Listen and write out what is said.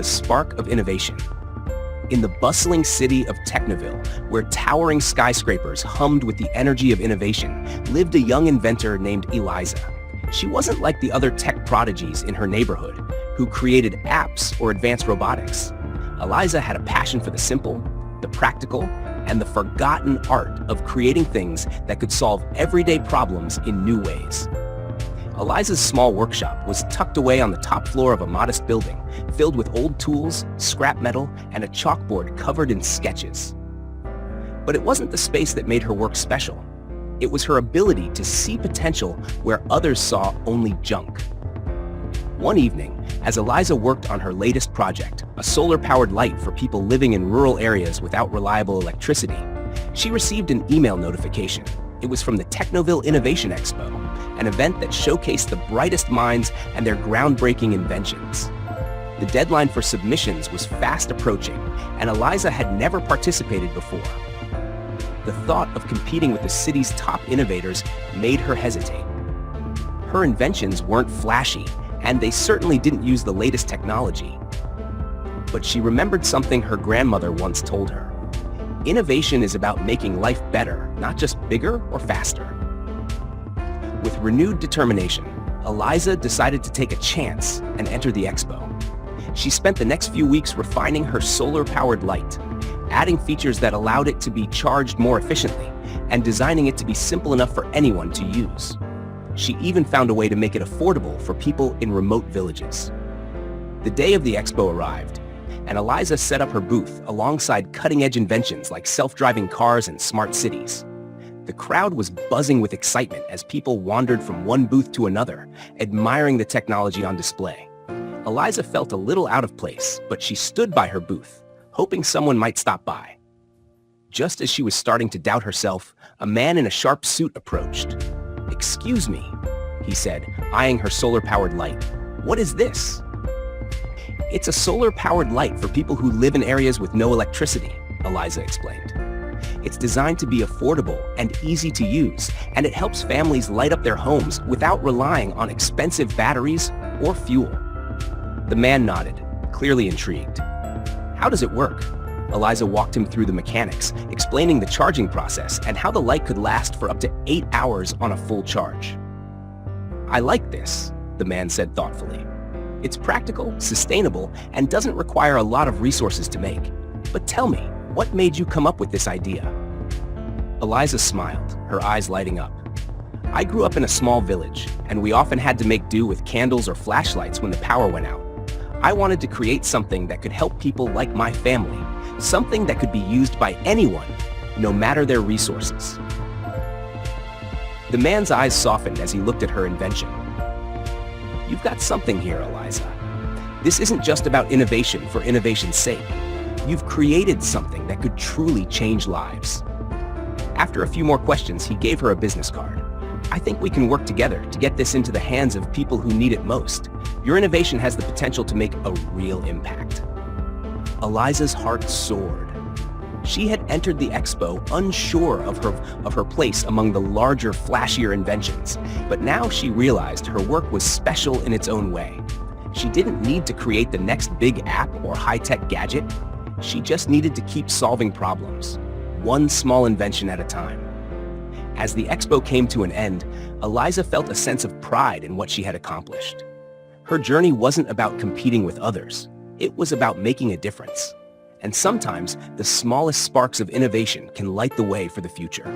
the spark of innovation. In the bustling city of Technoville, where towering skyscrapers hummed with the energy of innovation, lived a young inventor named Eliza. She wasn't like the other tech prodigies in her neighborhood, who created apps or advanced robotics. Eliza had a passion for the simple, the practical, and the forgotten art of creating things that could solve everyday problems in new ways. Eliza's small workshop was tucked away on the top floor of a modest building, filled with old tools, scrap metal, and a chalkboard covered in sketches. But it wasn't the space that made her work special. It was her ability to see potential where others saw only junk. One evening, as Eliza worked on her latest project, a solar-powered light for people living in rural areas without reliable electricity, she received an email notification. It was from the Technoville Innovation Expo, an event that showcased the brightest minds and their groundbreaking inventions. The deadline for submissions was fast approaching, and Eliza had never participated before. The thought of competing with the city's top innovators made her hesitate. Her inventions weren't flashy, and they certainly didn't use the latest technology. But she remembered something her grandmother once told her. Innovation is about making life better, not just bigger or faster. With renewed determination, Eliza decided to take a chance and enter the expo. She spent the next few weeks refining her solar-powered light, adding features that allowed it to be charged more efficiently, and designing it to be simple enough for anyone to use. She even found a way to make it affordable for people in remote villages. The day of the expo arrived, and Eliza set up her booth alongside cutting-edge inventions like self-driving cars and smart cities. The crowd was buzzing with excitement as people wandered from one booth to another, admiring the technology on display. Eliza felt a little out of place, but she stood by her booth, hoping someone might stop by. Just as she was starting to doubt herself, a man in a sharp suit approached. "Excuse me," he said, eyeing her solar-powered light. "What is this?" "It's a solar-powered light for people who live in areas with no electricity," Eliza explained. "It's designed to be affordable and easy to use, and it helps families light up their homes without relying on expensive batteries or fuel." The man nodded, clearly intrigued. "How does it work?" Eliza walked him through the mechanics, explaining the charging process and how the light could last for up to 8 hours on a full charge. "I like this," the man said thoughtfully. "It's practical, sustainable, and doesn't require a lot of resources to make. But tell me, what made you come up with this idea?" Eliza smiled, her eyes lighting up. "I grew up in a small village, and we often had to make do with candles or flashlights when the power went out. I wanted to create something that could help people like my family, something that could be used by anyone, no matter their resources." The man's eyes softened as he looked at her invention. "You've got something here, Eliza. This isn't just about innovation for innovation's sake. You've created something that could truly change lives." After a few more questions, he gave her a business card. "I think we can work together to get this into the hands of people who need it most. Your innovation has the potential to make a real impact." Eliza's heart soared. She had entered the expo unsure of her place among the larger, flashier inventions, but now she realized her work was special in its own way. She didn't need to create the next big app or high-tech gadget. She just needed to keep solving problems, one small invention at a time. As the expo came to an end, Eliza felt a sense of pride in what she had accomplished. Her journey wasn't about competing with others. It was about making a difference. And sometimes, the smallest sparks of innovation can light the way for the future.